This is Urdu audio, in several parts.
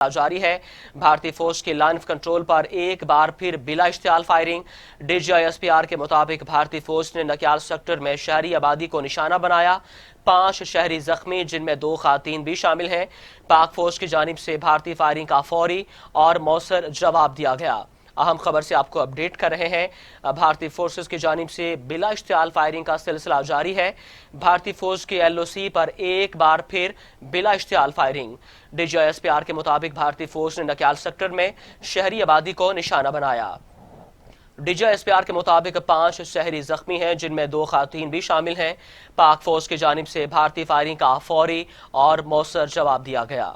جاری ہے۔ بھارتی فوج کی لائن آف کنٹرول پر ایک بار پھر بلا اشتعال فائرنگ۔ D G I S P R کے مطابق بھارتی فوج نے نکیال سیکٹر میں شہری آبادی کو نشانہ بنایا۔ 5 شہری زخمی جن میں 2 خواتین بھی شامل ہیں۔ پاک فوج کی جانب سے بھارتی فائرنگ کا فوری اور مؤثر جواب دیا گیا۔ اہم خبر سے آپ کو اپڈیٹ کر رہے ہیں۔ بھارتی فورسز کی جانب سے بلا اشتعال فائرنگ کا سلسلہ جاری ہے۔ بھارتی فوج کی ایل او سی پر ایک بار پھر بلا اشتعال فائرنگ۔ D G I S P R کے مطابق بھارتی فوج نے نکیال سیکٹر میں شہری آبادی کو نشانہ بنایا۔ D G I S P R کے مطابق 5 شہری زخمی ہیں جن میں 2 خواتین بھی شامل ہیں۔ پاک فوج کی جانب سے بھارتی فائرنگ کا فوری اور مؤثر جواب دیا گیا۔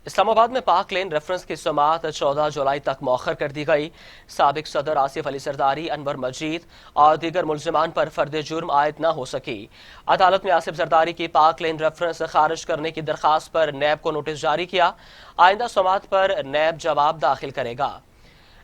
اسلام آباد میں پاک لین ریفرنس کی سماعت 14 جولائی تک مؤخر کر دی گئی۔ سابق صدر آصف علی زرداری، انور مجید اور دیگر ملزمان پر فرد جرم عائد نہ ہو سکی۔ عدالت نے آصف زرداری کی پاک لین ریفرنس خارج کرنے کی درخواست پر نیب کو نوٹس جاری کیا۔ آئندہ سماعت پر نیب جواب داخل کرے گا۔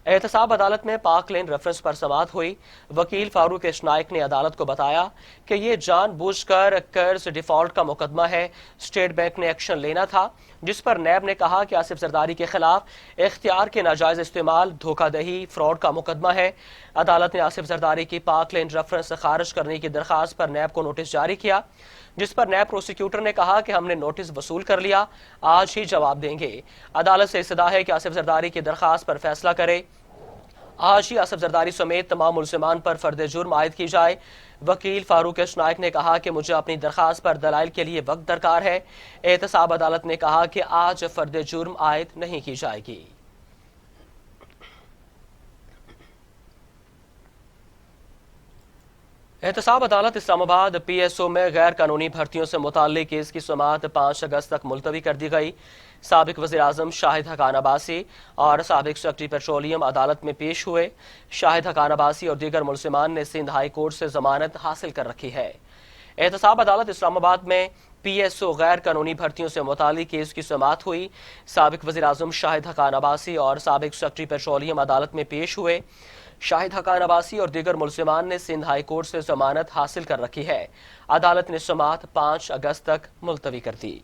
احتساب عدالت میں پاک لین ریفرنس پر سماعت ہوئی۔ وکیل فاروق اشنائک نے عدالت کو بتایا کہ یہ جان بوجھ کر قرض ڈیفالٹ کا مقدمہ ہے۔ اسٹیٹ بینک نے ایکشن لینا تھا، جس پر نیب نے کہا کہ آصف زرداری کے خلاف اختیار کے ناجائز استعمال، دھوکہ دہی، فراڈ کا مقدمہ ہے۔ عدالت نے آصف زرداری کی پاک لین ریفرنس خارج کرنے کی درخواست پر نیب کو نوٹس جاری کیا، جس پر نیب پروسیکیوٹر نے کہا کہ ہم نے نوٹس وصول کر لیا، آج ہی جواب دیں گے۔ عدالت سے استدعا ہے کہ آصف زرداری کی درخواست پر فیصلہ کرے۔ آج ہی آصف زرداری سمیت تمام ملزمان پر فرد جرم عائد کی جائے۔ وکیل فاروق اشنائک نے کہا کہ مجھے اپنی درخواست پر دلائل کے لیے وقت درکار ہے۔ احتساب عدالت نے کہا کہ آج فرد جرم عائد نہیں کی جائے گی۔ احتساب عدالت اسلام آباد پی ایس او میں غیر قانونی بھرتیوں سے متعلق کیس کی سماعت 5 اگست تک ملتوی کر دی گئی۔ سابق وزیر اعظم شاہد حقان عباسی اور سابق سیکرٹری پیٹرولیم عدالت میں پیش ہوئے۔ شاہد حقان عباسی اور دیگر ملزمان نے سندھ ہائی کورٹ سے ضمانت حاصل کر رکھی ہے۔ احتساب عدالت اسلام آباد میں پی ایس او غیر قانونی بھرتیوں سے متعلق کیس کی سماعت ہوئی۔ سابق وزیر اعظم شاہد حقان عباسی اور سابق سیکرٹری پیٹرولیم عدالت میں پیش ہوئے۔ شاہد حقان عباسی اور دیگر ملزمان نے سندھ ہائی کورٹ سے ضمانت حاصل کر رکھی ہے۔ عدالت نے سماعت 5 اگست تک ملتوی کر دی۔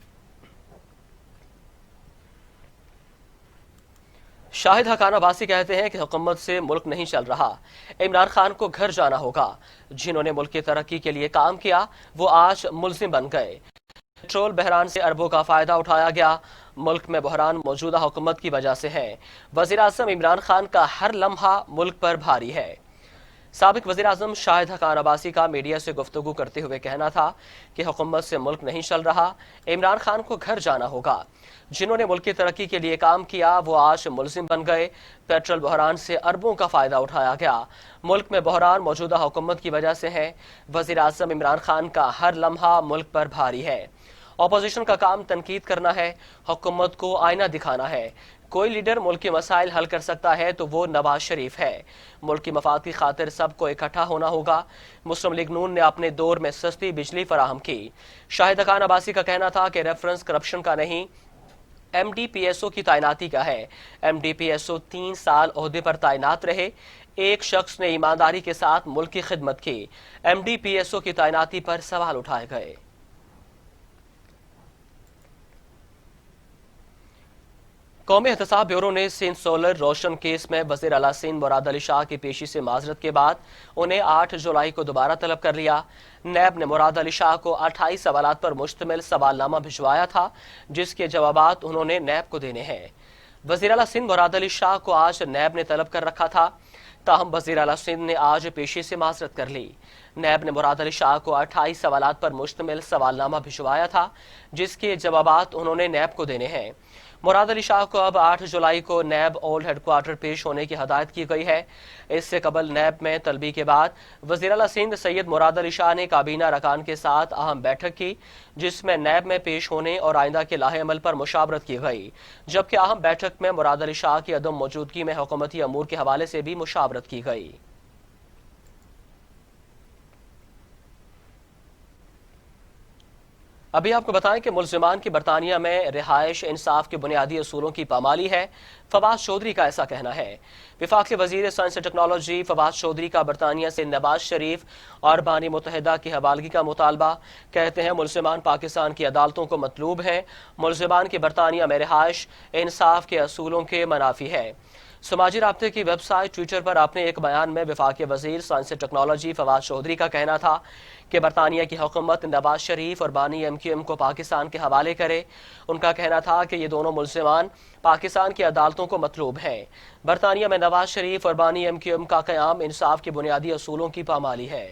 شاہد حقان عباسی کہتے ہیں کہ حکومت سے ملک نہیں چل رہا، عمران خان کو گھر جانا ہوگا۔ جنہوں نے ملک کی ترقی کے لیے کام کیا وہ آج ملزم بن گئے۔ پیٹرول بحران سے اربوں کا فائدہ اٹھایا گیا۔ ملک میں بحران موجودہ حکومت کی وجہ سے ہے۔ وزیر اعظم عمران خان کا ہر لمحہ ملک پر بھاری ہے۔ سابق وزیر اعظم شاہد حقان عباسی کا میڈیا سے گفتگو کرتے ہوئے کہنا تھا کہ حکومت سے ملک نہیں چل رہا، عمران خان کو گھر جانا ہوگا۔ جنہوں نے ملک کی ترقی کے لیے کام کیا وہ آج ملزم بن گئے۔ پیٹرول بحران سے اربوں کا فائدہ اٹھایا گیا۔ ملک میں بحران موجودہ حکومت کی وجہ سے ہے۔ وزیر اعظم عمران خان کا ہر لمحہ ملک پر بھاری ہے۔ اپوزیشن کا کام تنقید کرنا ہے، حکومت کو آئینہ دکھانا ہے۔ کوئی لیڈر ملک کے مسائل حل کر سکتا ہے تو وہ نواز شریف ہے۔ ملک کی مفاد کی خاطر سب کو اکٹھا ہونا ہوگا۔ مسلم لیگ نون نے اپنے دور میں سستی بجلی فراہم کی۔ شاہد حقان عباسی کا کہنا تھا کہ ریفرنس کرپشن کا نہیں، M D P S O کی تعیناتی کا ہے۔ M D P S O 3 سال عہدے پر تعینات رہے۔ ایک شخص نے ایمانداری کے ساتھ ملک کی خدمت کی۔ M D P S O کی تعیناتی پر سوال اٹھائے گئے۔ قومی احتساب بیورو نے سندھ سولر روشن کیس میں وزیر اعلیٰ سندھ مراد علی شاہ کی پیشی سے معذرت کے بعد انہیں 8 جولائی کو دوبارہ طلب کر لیا۔ نیب نے مراد علی شاہ کو 28 سوالات پر مشتمل سوال نامہ بھجوایا تھا، جس کے جوابات انہوں نے نیب کو دینے ہیں۔ وزیر اعلیٰ سندھ مراد علی شاہ کو آج نیب نے طلب کر رکھا تھا، تاہم وزیر اعلیٰ سندھ نے آج پیشی سے معذرت کر لی۔ نیب نے مراد علی شاہ کو 28 سوالات پر مشتمل سوال نامہ بھجوایا تھا، جس کے جوابات انہوں نے نیب کو دینے ہیں۔ مراد علی شاہ کو اب 8 جولائی کو نیب اولڈ ہیڈ کوارٹر پیش ہونے کی ہدایت کی گئی ہے۔ اس سے قبل نیب میں طلبی کے بعد وزیر اعلیٰ سندھ سید مراد علی شاہ نے کابینہ ارکان کے ساتھ اہم بیٹھک کی، جس میں نیب میں پیش ہونے اور آئندہ کے لاہ عمل پر مشاورت کی گئی، جبکہ اہم بیٹھک میں مراد علی شاہ کی عدم موجودگی میں حکومتی امور کے حوالے سے بھی مشاورت کی گئی۔ ابھی آپ کو بتائیں کہ ملزمان کی برطانیہ میں رہائش انصاف کے بنیادی اصولوں کی پامالی ہے۔ فواد چودھری کا ایسا کہنا ہے۔ وفاقی وزیر سائنس و ٹیکنالوجی فواد چودھری کا برطانیہ سے نواز شریف اور بانی متحدہ کی حوالگی کا مطالبہ، کہتے ہیں ملزمان پاکستان کی عدالتوں کو مطلوب ہیں۔ ملزمان کی برطانیہ میں رہائش انصاف کے اصولوں کے منافی ہے۔ سماجی رابطے کی ویب سائٹ ٹویٹر پر اپنے ایک بیان میں وفاقی وزیر سائنس و ٹیکنالوجی فواد چودھری کا کہنا تھا کہ برطانیہ کی حکومت نواز شریف اور بانی MQM کو پاکستان کے حوالے کرے۔ ان کا کہنا تھا کہ یہ دونوں ملزمان پاکستان کی عدالتوں کو مطلوب ہیں۔ برطانیہ میں نواز شریف اور بانی MQM کا قیام انصاف کے بنیادی اصولوں کی پامالی ہے۔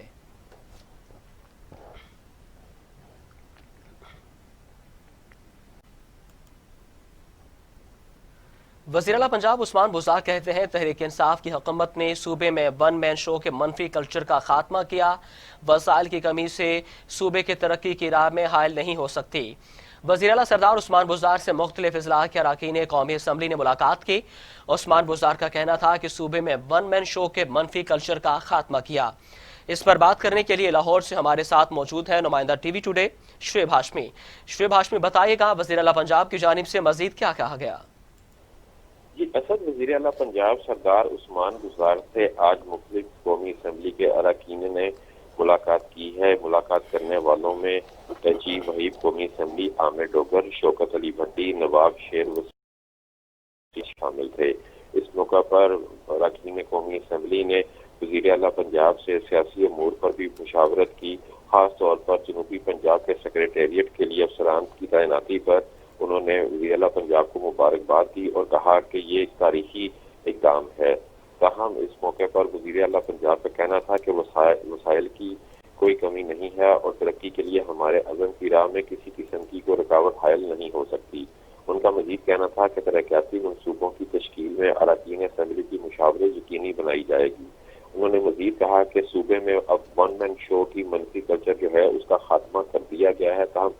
وزیر اعلیٰ پنجاب عثمان بزدار کہتے ہیں تحریک انصاف کی حکومت نے صوبے میں ون مین شو کے منفی کلچر کا خاتمہ کیا۔ وسائل کی کمی سے صوبے کی ترقی کی راہ میں حائل نہیں ہو سکتی۔ وزیر اعلیٰ سردار عثمان بزدار سے مختلف اضلاع کے اراکین قومی اسمبلی نے ملاقات کی۔ عثمان بزدار کا کہنا تھا کہ صوبے میں ون مین شو کے منفی کلچر کا خاتمہ کیا۔ اس پر بات کرنے کے لیے لاہور سے ہمارے ساتھ موجود ہے نمائندہ T V today Shoaib Hashmi. Shoaib Hashmi بتائیے گا وزیر اعلیٰ پنجاب کی جانب سے مزید کیا کہا گیا؟ جی اسد وزیر اعلیٰ پنجاب سردار عثمان بزدار سے آج مختلف قومی اسمبلی کے اراکین نے ملاقات کی ہے۔ ملاقات کرنے والوں میں چیف وحیب قومی اسمبلی عامر ڈوگر، شوکت علی بھٹی، نواب شیر وسیع شامل تھے۔ اس موقع پر اراکین قومی اسمبلی نے وزیر اعلیٰ پنجاب سے سیاسی امور پر بھی مشاورت کی۔ خاص طور پر جنوبی پنجاب کے سیکریٹریٹ کے لیے افسران کی تعیناتی پر انہوں نے وزیر اعلیٰ پنجاب کو مبارکباد دی اور کہا کہ یہ ایک تاریخی اقدام ہے۔ تاہم اس موقع پر وزیر اعلیٰ پنجاب کا کہنا تھا کہ وسائل کی کوئی کمی نہیں ہے اور ترقی کے لیے ہمارے عزم کی راہ میں کسی قسم کی کوئی رکاوٹ حائل نہیں ہو سکتی۔ ان کا مزید کہنا تھا کہ ترقیاتی منصوبوں کی تشکیل میں اراکین اسمبلی کی مشاورت یقینی بنائی جائے گی۔ انہوں نے مزید کہا کہ صوبے میں اب ون مین شو کی منفی کلچر جو ہے اس کا خاتمہ کر دیا گیا ہے، تاہم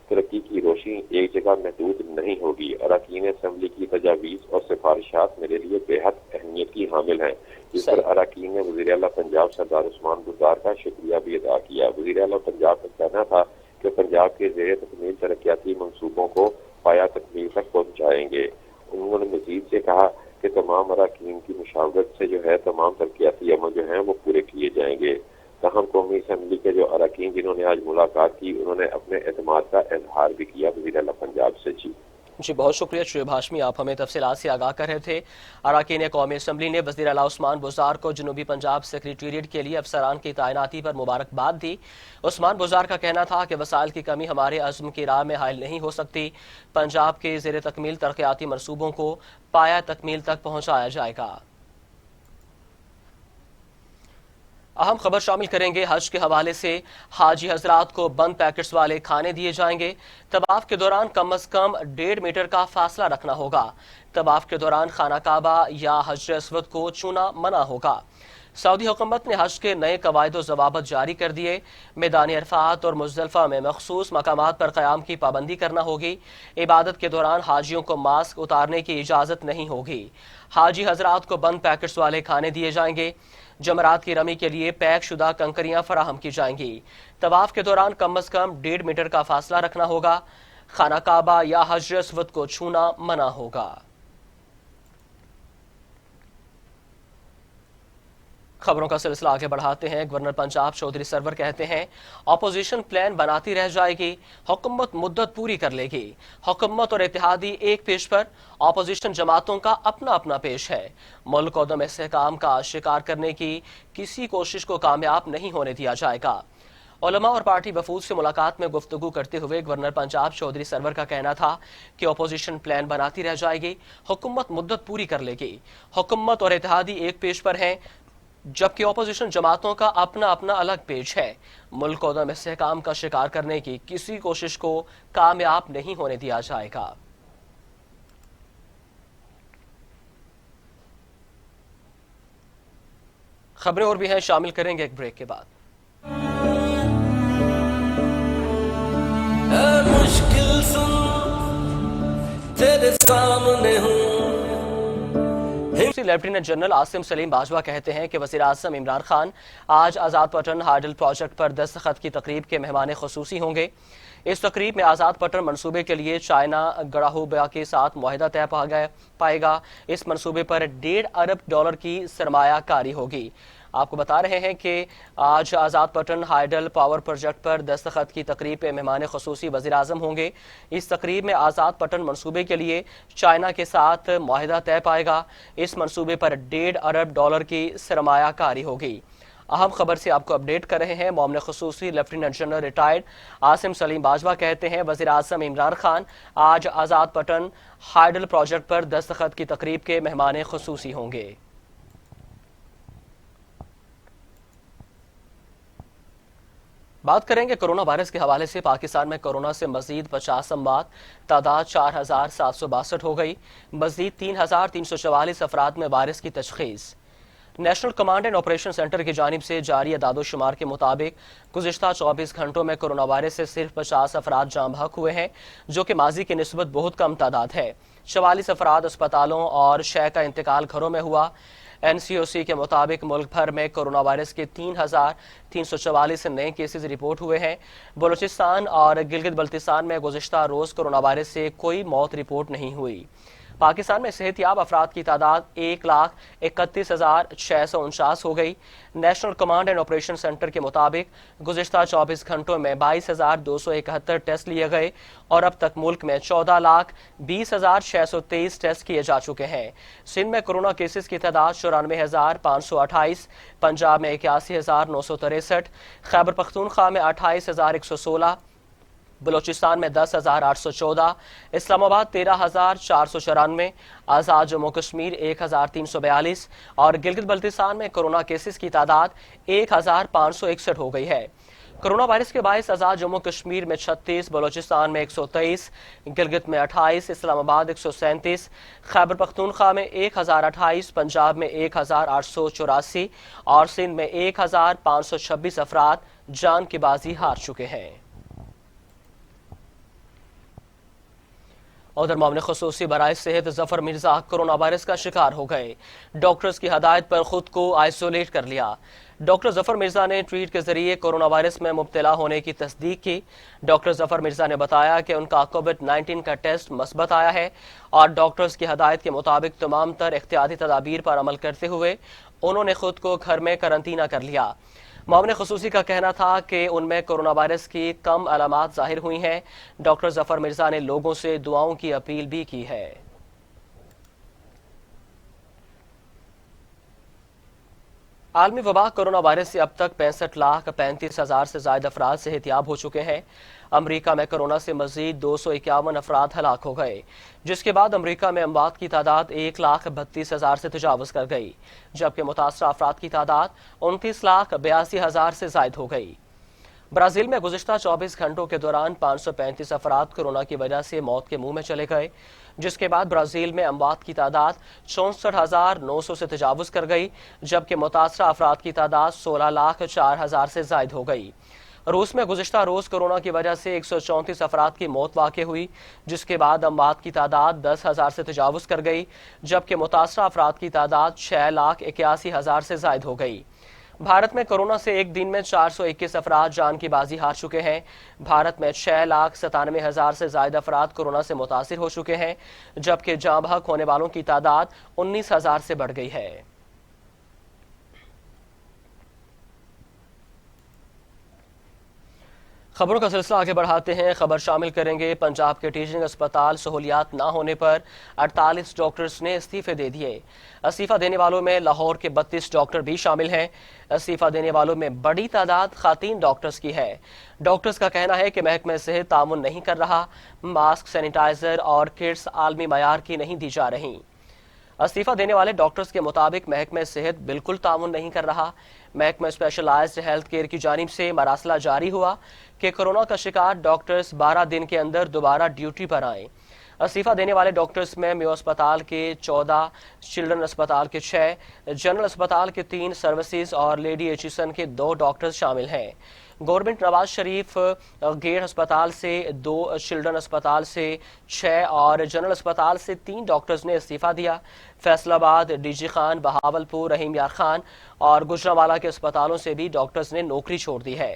ترقی کی روشنی ایک جگہ محدود نہیں ہوگی۔ اراکین اسمبلی کی تجاویز اور سفارشات میرے لیے بے حد اہمیت کی حامل ہیں، جس پر اراکین نے وزیر اعلیٰ پنجاب سردار عثمان بزدار کا شکریہ بھی ادا کیا۔ وزیر اعلیٰ پنجاب کا کہنا تھا کہ پنجاب کے زیر تکمیل ترقیاتی منصوبوں کو پایہ تکمیل تک پہنچائیں گے۔ انہوں نے مزید سے کہا کہ تمام اراکین کی مشاورت سے جو ہے تمام ترقیاتی عمل جو ہیں وہ پورے کیے جائیں گے۔ تاہم قومی اسمبلی کے جو اراکین جنہوں نے آج ملاقات کی انہوں نے اپنے اعتماد کا اظہار بھی کیا وزیر اعلیٰ پنجاب سے۔ جی بہت شکریہ شعیب ہاشمی، آپ ہمیں تفصیلات سے آگاہ کر رہے تھے۔ اراکین قومی اسمبلی نے وزیر اعلیٰ عثمان بزدار کو جنوبی پنجاب سیکریٹریٹ کے لیے افسران کی تعیناتی پر مبارکباد دی۔ عثمان بزدار کا کہنا تھا کہ وسائل کی کمی ہمارے عزم کی راہ میں حائل نہیں ہو سکتی۔ پنجاب کے زیر تکمیل ترقیاتی منصوبوں کو پایہ تکمیل تک پہنچایا جائے گا۔ اہم خبر شامل کریں گے حج کے حوالے سے۔ حاجی حضرات کو بند پیکٹس والے کھانے دیے جائیں گے۔ طواف کے دوران کم از کم 1.5 میٹر کا فاصلہ رکھنا ہوگا۔ طواف کے دوران خانہ کعبہ یا حجر اسود کو چھونا منع ہوگا۔ سعودی حکومت نے حج کے نئے قواعد و ضوابط جاری کر دیے۔ میدان عرفات اور مزدلفہ میں مخصوص مقامات پر قیام کی پابندی کرنا ہوگی۔ عبادت کے دوران حاجیوں کو ماسک اتارنے کی اجازت نہیں ہوگی۔ حاجی حضرات کو بند پیکٹس والے کھانے دیے جائیں گے۔ جمرات کی رمی کے لیے پیک شدہ کنکریاں فراہم کی جائیں گی۔ طواف کے دوران کم از کم 1.5 میٹر کا فاصلہ رکھنا ہوگا۔ خانہ کعبہ یا حجر اسود کو چھونا منع ہوگا۔ خبروں کا سلسلہ آگے بڑھاتے ہیں۔ گورنر پنجاب چودھری سرور کہتے ہیں اپوزیشن پلان بناتی رہ جائے گی، حکومت مدت پوری کر لے گی۔ حکومت اور اتحادی ایک پیش پر، اپوزیشن جماعتوں کا اپنا اپنا پیش ہے۔ ملک عدم استحکام کا شکار کرنے کی کسی کوشش کو کامیاب نہیں ہونے دیا جائے گا۔ علماء اور پارٹی وفود سے ملاقات میں گفتگو کرتے ہوئے گورنر پنجاب چودھری سرور کا کہنا تھا کہ اپوزیشن پلان بناتی رہ جائے گی، حکومت مدت پوری کر لے گی۔ حکومت اور اتحادی ایک پیش پر ہیں، جبکہ اپوزیشن جماعتوں کا اپنا اپنا الگ پیج ہے۔ ملک کو عدم استحکام کا شکار کرنے کی کسی کوشش کو کامیاب نہیں ہونے دیا جائے گا۔ خبریں اور بھی ہیں، شامل کریں گے ایک بریک کے بعد۔ مشکل سن تیرے سامنے ہوں۔ لیفٹیننٹ جنرل عاصم سلیم باجوہ کہتے ہیں کہ وزیر اعظم عمران خان آج آزاد پٹن ہارڈل پروجیکٹ پر دستخط کی تقریب کے مہمان خصوصی ہوں گے۔ اس تقریب میں آزاد پٹن منصوبے کے لیے چائنا گڑاہوبا کے ساتھ معاہدہ طے پائے گا۔ اس منصوبے پر $1.5 ارب کی سرمایہ کاری ہوگی۔ آپ کو بتا رہے ہیں کہ آج آزاد پٹن ہائیڈل پاور پروجیکٹ پر دستخط کی تقریب پہ مہمان خصوصی وزیر اعظم ہوں گے۔ اس تقریب میں آزاد پٹن منصوبے کے لیے چائنا کے ساتھ معاہدہ طے پائے گا۔ اس منصوبے پر $1.5 ارب کی سرمایہ کاری ہوگی۔ اہم خبر سے آپ کو اپڈیٹ کر رہے ہیں۔ معاون خصوصی lieutenant general retired Asim Saleem Bajwa کہتے ہیں وزیر اعظم عمران خان آج آزاد پٹن ہائیڈل پروجیکٹ پر دستخط کی تقریب کے مہمان خصوصی ہوں گے۔ بات کریں گے کورونا وائرس کے حوالے سے۔ پاکستان میں کورونا سے مزید 50 اموات، تعداد 4762 ہو گئی۔ مزید 3344 افراد میں وائرس کی تشخیص۔ National command and operation centre کی جانب سے جاری اعداد و شمار کے مطابق گزشتہ 24 گھنٹوں میں کورونا وائرس سے صرف 50 افراد جاں بحق ہوئے ہیں، جو کہ ماضی کی نسبت بہت کم تعداد ہے۔ 44 افراد اسپتالوں اور شے کا انتقال گھروں میں ہوا۔ NCOC کے مطابق ملک بھر میں کورونا وائرس کے 3344 نئے کیسز رپورٹ ہوئے ہیں۔ بلوچستان اور گلگت بلتستان میں گزشتہ روز کورونا وائرس سے کوئی موت رپورٹ نہیں ہوئی۔ پاکستان میں صحت یاب افراد کی تعداد 1,31,649 ہو گئی۔ National command and operation centre کے مطابق گزشتہ 24 گھنٹوں میں 22,271 ٹیسٹ لیے گئے اور اب تک ملک میں 14,20,623 ٹیسٹ کیے جا چکے ہیں۔ سندھ میں کورونا کیسز کی تعداد 94,528، پنجاب میں 81,963، خیبر پختونخوا میں 28,116، بلوچستان میں 10,814، اسلام آباد 13,494، آزاد جموں کشمیر 1,342 اور گلگت بلتستان میں کورونا کیسز کی تعداد 1,561 ہو گئی ہے۔ کورونا وائرس کے باعث آزاد جموں کشمیر میں 36، بلوچستان میں 123، گلگت میں 28، اسلام آباد 137، خیبر پختونخوا میں 1,028، پنجاب میں 1,884 اور سندھ میں 1,526 افراد جان کی بازی ہار چکے ہیں۔ ادھر معاون خصوصی برائے صحت ظفر مرزا کورونا وائرس کا شکار ہو گئے۔ ڈاکٹرز کی ہدایت پر خود کو آئسولیٹ کر لیا۔ ڈاکٹر ظفر مرزا نے ٹویٹ کے ذریعے کورونا وائرس میں مبتلا ہونے کی تصدیق کی۔ ڈاکٹر ظفر مرزا نے بتایا کہ ان کا کووڈ-19 کا ٹیسٹ مثبت آیا ہے اور ڈاکٹرز کی ہدایت کے مطابق تمام تر احتیاطی تدابیر پر عمل کرتے ہوئے انہوں نے خود کو گھر میں قرنطینہ کر لیا۔ معاون خصوصی کا کہنا تھا کہ ان میں کورونا وائرس کی کم علامات ظاہر ہوئی ہیں۔ ڈاکٹر ظفر مرزا نے لوگوں سے دعاؤں کی اپیل بھی کی ہے۔ عالمی وبا کورونا وائرس سے اب تک 65,35,000 سے زائد افراد صحت یاب ہو چکے ہیں۔ امریکہ میں کورونا سے مزید 251 افراد ہلاک ہو گئے، جس کے بعد امریکہ میں اموات کی تعداد 1,32,000 سے تجاوز کر گئی، جبکہ متاثرہ افراد کی تعداد 29,82,000 سے زائد ہو گئی۔ برازیل میں گزشتہ 24 گھنٹوں کے دوران 535 افراد کورونا کی وجہ سے موت کے منہ میں چلے گئے، جس کے بعد برازیل میں اموات کی تعداد 64,900 سے تجاوز کر گئی، جبکہ متاثرہ افراد کی تعداد 16,04,000 سے زائد ہو گئی۔ روس میں گزشتہ روز کورونا کی وجہ سے 134 افراد کی موت واقع ہوئی، جس کے بعد اموات کی تعداد 10,000 سے تجاوز کر گئی، جبکہ متاثرہ افراد کی تعداد 6,81,000 سے زائد ہو گئی۔ بھارت میں کورونا سے ایک دن میں 421 افراد جان کی بازی ہار چکے ہیں۔ بھارت میں 6,97,000 سے زائد افراد کورونا سے متاثر ہو چکے ہیں، جبکہ جاں بحق ہونے والوں کی تعداد 19,000 سے بڑھ گئی ہے۔ خبروں کا سلسلہ آگے بڑھاتے ہیں۔ خبر شامل کریں گے پنجاب کے ٹیچنگ اسپتال سہولیات نہ ہونے پر 48 ڈاکٹرز نے استعفے دے دیے۔ استعفیٰ دینے والوں میں لاہور کے 32 ڈاکٹر بھی شامل ہیں۔ استعفیٰ دینے والوں میں بڑی تعداد خواتین ڈاکٹرز کی ہے۔ ڈاکٹرز کا کہنا ہے کہ محکمہ صحت تعاون نہیں کر رہا، ماسک، سینیٹائزر اور کٹس عالمی معیار کی نہیں دی جا رہی۔ استعفیٰ دینے والے ڈاکٹرز کے مطابق محکمہ صحت بالکل تعاون نہیں کر رہا۔ محکمہ اسپیشلائزڈ ہیلتھ کیئر کی جانب سے مراسلہ جاری ہوا کہ کورونا کا شکار ڈاکٹرز 12 دن کے اندر دوبارہ ڈیوٹی پر آئیں۔ استعفیٰ دینے والے ڈاکٹرز میں میو اسپتال کے 14، چلڈرن اسپتال کے 6، جنرل اسپتال کے 3 سروسز اور لیڈی ایچیسن کے 2 ڈاکٹرز شامل ہیں۔ گورنمنٹ نواز شریف گیٹ ہسپتال سے 2، چلڈرن اسپتال سے 6 اور جنرل اسپتال سے 3 ڈاکٹرز نے استعفیٰ دیا۔ فیصل آباد، ڈی جی خان، بہاولپور، رحیم یار خان اور گجرانوالہ کے اسپتالوں سے بھی ڈاکٹرز نے نوکری چھوڑ دی ہے۔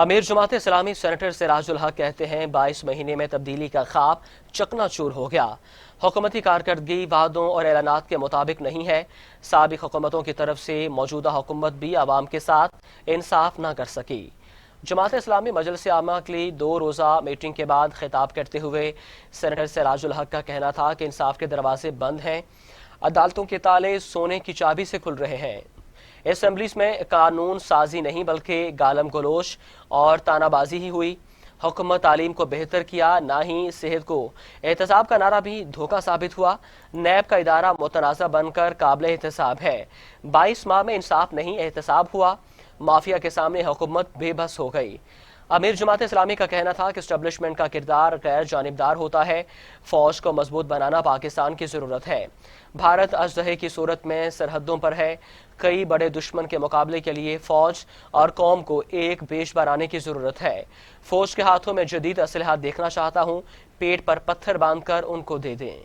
امیر جماعت اسلامی سینیٹر سراج الحق کہتے ہیں 22 مہینے میں تبدیلی کا خواب چکنا چور ہو گیا. حکومتی کارکردگی وعدوں اور اعلانات کے مطابق نہیں ہے. سابق حکومتوں کی طرف سے موجودہ حکومت بھی عوام کے ساتھ انصاف نہ کر سکی. جماعت اسلامی مجلس عامہ کے لیے 2 روزہ میٹنگ کے بعد خطاب کرتے ہوئے سینیٹر سراج الحق کا کہنا تھا کہ انصاف کے دروازے بند ہیں. عدالتوں کے تالے سونے کی چابی سے کھل رہے ہیں. اسمبلیز میں قانون سازی نہیں بلکہ گالم گلوچ اور تانا بازی ہی ہوئی. حکومت تعلیم کو بہتر کیا نہ ہی صحت کو. احتساب کا نعرہ بھی دھوکہ ثابت ہوا. نیب کا ادارہ متنازع بن کر قابل احتساب ہے. 22 ماہ میں انصاف نہیں احتساب ہوا. مافیا کے سامنے حکومت بے بس ہو گئی. امیر جماعت اسلامی کا کہنا تھا کہ اسٹیبلشمنٹ کا کردار غیر جانبدار ہوتا ہے. فوج کو مضبوط بنانا پاکستان کی ضرورت ہے. بھارت اژدہے کی صورت میں سرحدوں پر ہے. کئی بڑے دشمن کے مقابلے کے لیے فوج اور قوم کو ایک بیش بنانے کی ضرورت ہے. فوج کے ہاتھوں میں جدید اسلحہ دیکھنا چاہتا ہوں. پیٹ پر پتھر باندھ کر ان کو دے دیں.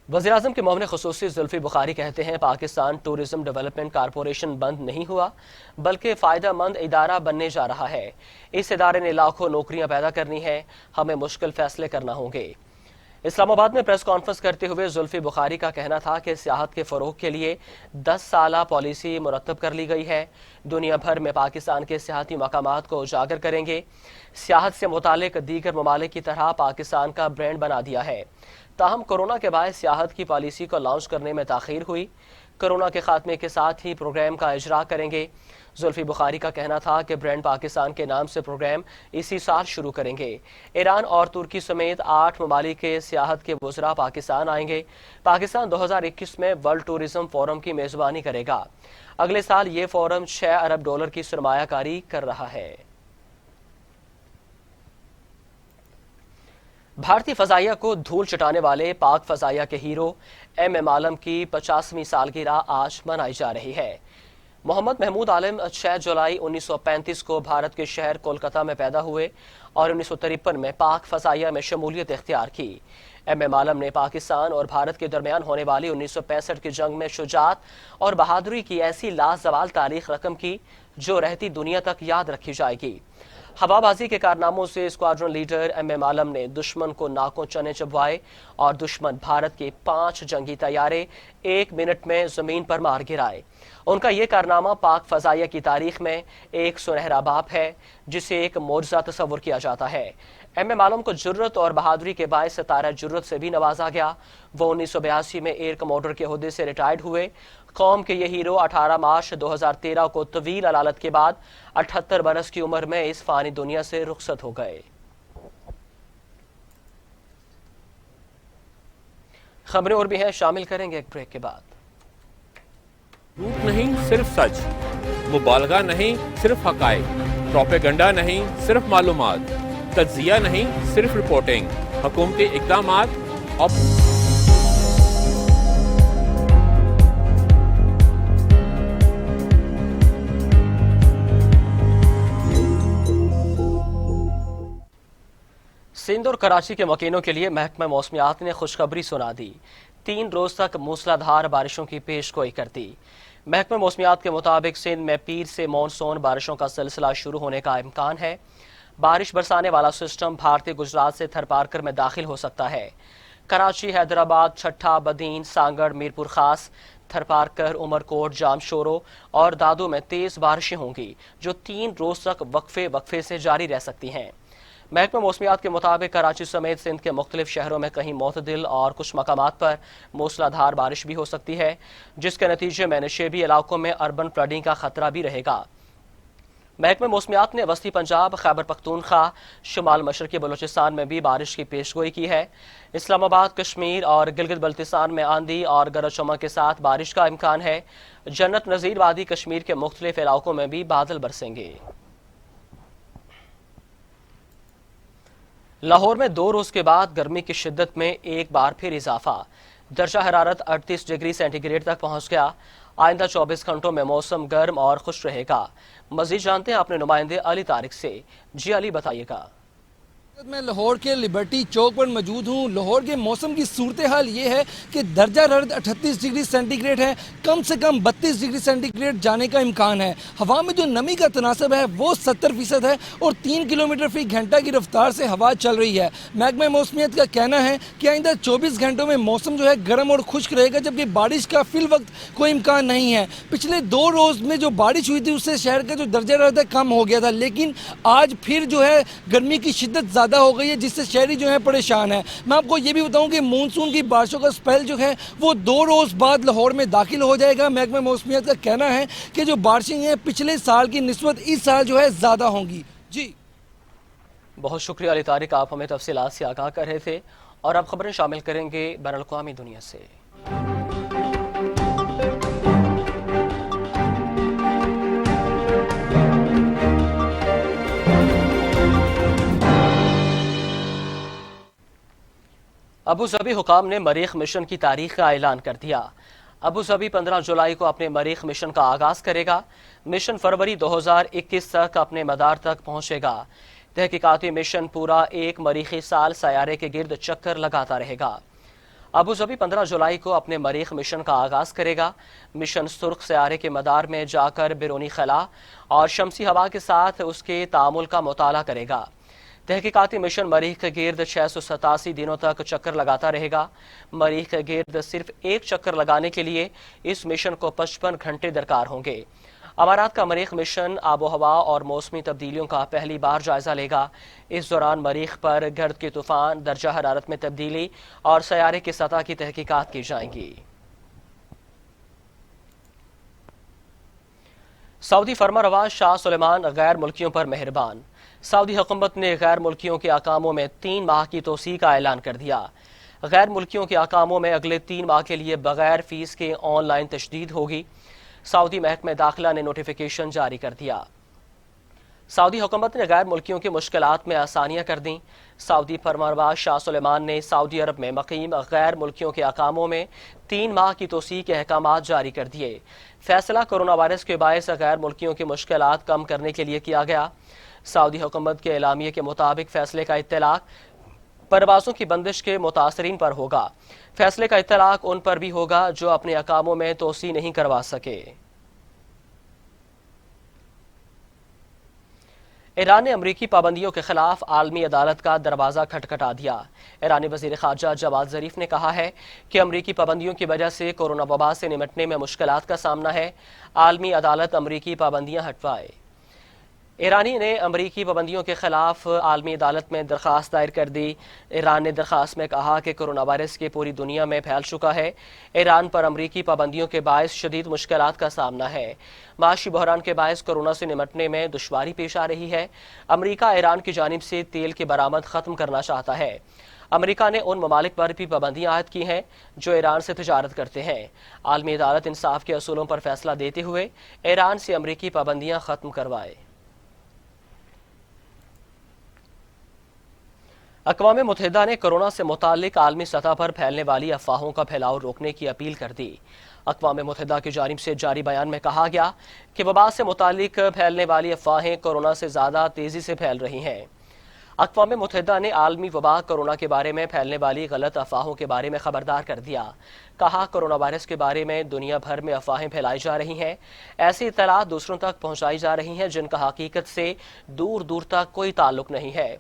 وزیراعظم کے معاون خصوصی زلفی بخاری کہتے ہیں پاکستان ٹورزم ڈیولپمنٹ کارپوریشن بند نہیں ہوا بلکہ فائدہ مند ادارہ بننے جا رہا ہے. اس ادارے نے لاکھوں نوکریاں پیدا کرنی ہیں. ہمیں مشکل فیصلے کرنا ہوں گے. اسلام آباد میں پریس کانفرنس کرتے ہوئے زلفی بخاری کا کہنا تھا کہ سیاحت کے فروغ کے لیے 10 سالہ پالیسی مرتب کر لی گئی ہے. دنیا بھر میں پاکستان کے سیاحتی مقامات کو اجاگر کریں گے. سیاحت سے متعلق دیگر ممالک کی طرح پاکستان کا برانڈ بنا دیا ہے. تاہم کورونا کے باعث سیاحت کی پالیسی کو لانچ کرنے میں تاخیر ہوئی. کورونا کے خاتمے کے ساتھ ہی پروگرام کا اجرا کریں گے. زلفی بخاری کا کہنا تھا کہ برانڈ پاکستان کے نام سے پروگرام اسی سال شروع کریں گے. ایران اور ترکی سمیت 8 ممالک کے سیاحت کے وزراء پاکستان آئیں گے. پاکستان 2021 میں ورلڈ ٹورزم فورم کی میزبانی کرے گا. اگلے سال یہ فورم $6 ارب کی سرمایہ کاری کر رہا ہے. بھارتی فضائیہ کو دھول چٹانے والے پاک فضائیہ کے ہیرو ایم عالم کی 50ویں سالگرہ آج منائی جا رہی ہے. محمد محمود عالم 6 جولائی 1935 کو بھارت کے شہر کولکتہ میں پیدا ہوئے اور 1953 میں پاک فضائیہ میں شمولیت اختیار کی. ایم عالم نے پاکستان اور بھارت کے درمیان ہونے والی 1965 کی جنگ میں شجاعت اور بہادری کی ایسی لازوال تاریخ رقم کی جو رہتی دنیا تک یاد رکھی جائے گی. ہوا بازی کے کارناموں سے اسکواڈرن لیڈر ایم عالم نے دشمن کو ناکوں چنے چبوائے اور دشمن بھارت کے 5 جنگی طیارے 1 منٹ میں زمین پر مار گرائے. ان کا یہ کارنامہ پاک فضائیہ کی تاریخ میں ایک سنہرا باب ہے جسے ایک معجزہ تصور کیا جاتا ہے. ایم عالم کو جرت اور بہادری کے باعث ستارہ جرت سے بھی نوازا گیا. وہ 1982 میں ایئر کمانڈر کے عہدے سے ریٹائرڈ ہوئے. قوم کے یہ ہیرو 18 مارچ 2013 کو طویل علالت کے بعد 78 برس کی عمر میں اس فانی دنیا سے رخصت ہو گئے. خبریں اور بھی ہیں، شامل کریں گے ایک بریک کے بعد. جھوٹ نہیں صرف سچ، مبالغہ نہیں صرف حقائق، پروپیگنڈا نہیں صرف معلومات، تجزیہ نہیں صرف رپورٹنگ، حکومتی اقدامات اور سندھ اور کراچی کے مکینوں کے لیے محکمہ موسمیات نے خوشخبری سنا دی. 3 روز تک موسلا دھار بارشوں کی پیش گوئی کر دی. محکمہ موسمیات کے مطابق سندھ میں پیر سے مانسون بارشوں کا سلسلہ شروع ہونے کا امکان ہے. بارش برسانے والا سسٹم بھارتی گجرات سے تھرپارکر میں داخل ہو سکتا ہے. کراچی، حیدرآباد، چھٹا، بدین، سانگڑ، میرپور خاص، تھرپارکر، عمرکوٹ، جام شورو اور دادو میں تیز بارشیں ہوں گی جو 3 روز تک وقفے سے جاری رہ سکتی ہیں. محکمہ موسمیات کے مطابق کراچی سمیت سندھ کے مختلف شہروں میں کہیں معتدل اور کچھ مقامات پر موسلا دھار بارش بھی ہو سکتی ہے جس کے نتیجے میں نشیبی علاقوں میں اربن فلڈنگ کا خطرہ بھی رہے گا. محکمہ موسمیات نے وسطی پنجاب، خیبر پختونخوا، شمال مشرقی بلوچستان میں بھی بارش کی پیش گوئی کی ہے. اسلام آباد، کشمیر اور گلگت بلتستان میں آندھی اور گرج چمک کے ساتھ بارش کا امکان ہے. جنت نظیر وادی کشمیر کے مختلف علاقوں میں بھی بادل برسیں گے. لاہور میں 2 روز کے بعد گرمی کی شدت میں ایک بار پھر اضافہ. درجہ حرارت 38 ڈگری سینٹی گریڈ تک پہنچ گیا. آئندہ 24 گھنٹوں میں موسم گرم اور خشک رہے گا. مزید جانتے ہیں اپنے نمائندے علی طارق سے. جی علی، بتائیے گا. میں لاہور کے لبرٹی چوک پر موجود ہوں۔ لاہور کے موسم کی صورتحال یہ ہے کہ درجہ حرارت 38 ڈگری سینٹی گریڈ ہے، کم سے کم 32 ڈگری سینٹی گریڈ جانے کا امکان ہے۔ ہوا میں جو نمی کا تناسب ہے وہ 70% ہے اور 3 کلومیٹر فی گھنٹہ کی رفتار سے ہوا چل رہی ہے۔ محکمہ موسمیات کا کہنا ہے کہ آئندہ 24 گھنٹوں میں موسم جو ہے گرم اور خشک رہے گا، جبکہ بارش کا فی الوقت کوئی امکان نہیں ہے۔ پچھلے 2 روز میں جو بارش ہوئی تھی اس سے شہر کا جو درجہ حرارت ہے کم ہو گیا تھا، لیکن آج پھر جو ہے گرمی کی شدت زیادہ ہو گئی ہے، جس سے شہری جو ہے پریشان ہے۔ میں آپ کو یہ بھی بتاؤں کہ مونسون کی بارشوں کا سپیل جو ہے وہ 2 روز بعد لاہور میں داخل ہو جائے گا۔ محکمہ موسمیات کا کہنا ہے کہ جو بارشیں ہیں پچھلے سال کی نسبت اس سال جو ہے زیادہ ہوں گی۔ جی بہت شکریہ علی طارق، آپ ہمیں تفصیلات سے آگاہ کر رہے تھے۔ اور اب خبریں شامل کریں گے بین الاقوامی دنیا سے۔ ابوظہبی حکام نے مریخ مشن کی تاریخ کا اعلان کر دیا۔ ابوظہبی 15 جولائی کو اپنے مریخ مشن کا آغاز کرے گا۔ مشن فروری 2021 تک اپنے مدار تک پہنچے گا۔ تحقیقاتی مشن پورا 1 مریخی سال سیارے کے گرد چکر لگاتا رہے گا۔ ابوظہبی 15 جولائی کو اپنے مریخ مشن کا آغاز کرے گا۔ مشن سرخ سیارے کے مدار میں جا کر بیرونی خلا اور شمسی ہوا کے ساتھ اس کے تعامل کا مطالعہ کرے گا۔ تحقیقاتی مشن مریخ کے گرد 687 دنوں تک چکر لگاتا رہے گا۔ مریخ کے گرد صرف 1 چکر لگانے کے لیے اس مشن کو 55 گھنٹے درکار ہوں گے۔ امارات کا مریخ مشن آب و ہوا اور موسمی تبدیلیوں کا پہلی بار جائزہ لے گا۔ اس دوران مریخ پر گرد کے طوفان، درجہ حرارت میں تبدیلی اور سیارے کی سطح کی تحقیقات کی جائیں گی۔ سعودی فرمانروا شاہ سلمان غیر ملکیوں پر مہربان۔ سعودی حکومت نے غیر ملکیوں کے اقاموں میں 3 ماہ کی توسیع کا اعلان کر دیا۔ غیر ملکیوں کے اقاموں میں اگلے 3 ماہ کے لیے بغیر فیس کے آن لائن تشدید ہوگی۔ سعودی محکمہ داخلہ نے نوٹیفیکیشن جاری کر دیا۔ سعودی حکومت نے غیر ملکیوں کی مشکلات میں آسانیاں کر دیں۔ سعودی فرمانروا شاہ سلمان نے سعودی عرب میں مقیم غیر ملکیوں کے اقاموں میں 3 ماہ کی توسیع کے احکامات جاری کر دیے۔ فیصلہ کورونا وائرس کے باعث غیر ملکیوں کی مشکلات کم کرنے کے لیے کیا گیا۔ سعودی حکومت کے اعلامیے کے مطابق فیصلے کا اطلاق پروازوں کی بندش کے متاثرین پر ہوگا۔ فیصلے کا اطلاق ان پر بھی ہوگا جو اپنے اقاموں میں توسیع نہیں کروا سکے۔ ایران نے امریکی پابندیوں کے خلاف عالمی عدالت کا دروازہ کھٹکھٹا دیا۔ ایرانی وزیر خارجہ جواد ظریف نے کہا ہے کہ امریکی پابندیوں کی وجہ سے کورونا وبا سے نمٹنے میں مشکلات کا سامنا ہے۔ عالمی عدالت امریکی پابندیاں ہٹوائے۔ ایرانی نے امریکی پابندیوں کے خلاف عالمی عدالت میں درخواست دائر کر دی۔ ایران نے درخواست میں کہا کہ کورونا وائرس کے پوری دنیا میں پھیل چکا ہے۔ ایران پر امریکی پابندیوں کے باعث شدید مشکلات کا سامنا ہے۔ معاشی بحران کے باعث کورونا سے نمٹنے میں دشواری پیش آ رہی ہے۔ امریکہ ایران کی جانب سے تیل کی برآمد ختم کرنا چاہتا ہے۔ امریکہ نے ان ممالک پر بھی پابندیاں عائد کی ہیں جو ایران سے تجارت کرتے ہیں۔ عالمی عدالت انصاف کے اصولوں پر فیصلہ دیتے ہوئے ایران سے امریکی پابندیاں ختم کروائے۔ اقوام متحدہ نے کورونا سے متعلق عالمی سطح پر پھیلنے والی افواہوں کا پھیلاؤ روکنے کی اپیل کر دی۔ اقوام متحدہ کی جانب سے جاری بیان میں کہا گیا کہ وبا سے متعلق پھیلنے والی افواہیں کورونا سے زیادہ تیزی سے پھیل رہی ہیں۔ اقوام متحدہ نے عالمی وبا کورونا کے بارے میں پھیلنے والی غلط افواہوں کے بارے میں خبردار کر دیا۔ کہا کورونا وائرس کے بارے میں دنیا بھر میں افواہیں پھیلائی جا رہی ہیں۔ ایسی اطلاعات دوسروں تک پہنچائی جا رہی ہیں جن کا حقیقت سے دور دور تک کوئی تعلق نہیں ہے۔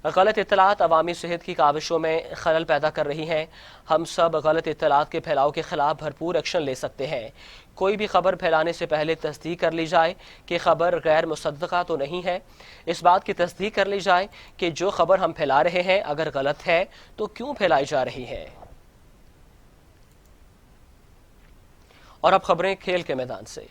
غلط اطلاعات عوامی صحت کی کاوشوں میں خلل پیدا کر رہی ہیں۔ ہم سب غلط اطلاعات کے پھیلاؤ کے خلاف بھرپور ایکشن لے سکتے ہیں۔ کوئی بھی خبر پھیلانے سے پہلے تصدیق کر لی جائے کہ خبر غیر مصدقہ تو نہیں ہے۔ اس بات کی تصدیق کر لی جائے کہ جو خبر ہم پھیلا رہے ہیں اگر غلط ہے تو کیوں پھیلائی جا رہی ہے۔ اور اب خبریں کھیل کے میدان سے۔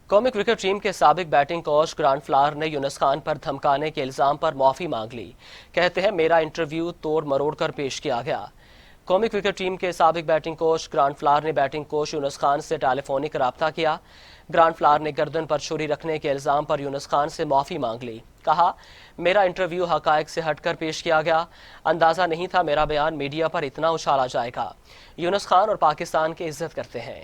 قومی کرکٹ ٹیم کے سابق بیٹنگ کوچ گرانٹ فلاور نے یونس خان پر دھمکانے کے الزام پر معافی مانگ لی۔ کہتے ہیں میرا انٹرویو توڑ مروڑ کر پیش کیا گیا۔ قومی کرکٹ ٹیم کے سابق بیٹنگ کوچ گرانٹ فلاور نے بیٹنگ کوچ یونس خان سے ٹیلی فونک رابطہ کیا۔ گرانٹ فلاور نے گردن پر چھری رکھنے کے الزام پر یونس خان سے معافی مانگ لی۔ کہا میرا انٹرویو حقائق سے ہٹ کر پیش کیا گیا۔ اندازہ نہیں تھا میرا بیان میڈیا پر اتنا اچھالا جائے گا۔ یونس خان اور پاکستان کی عزت کرتے ہیں۔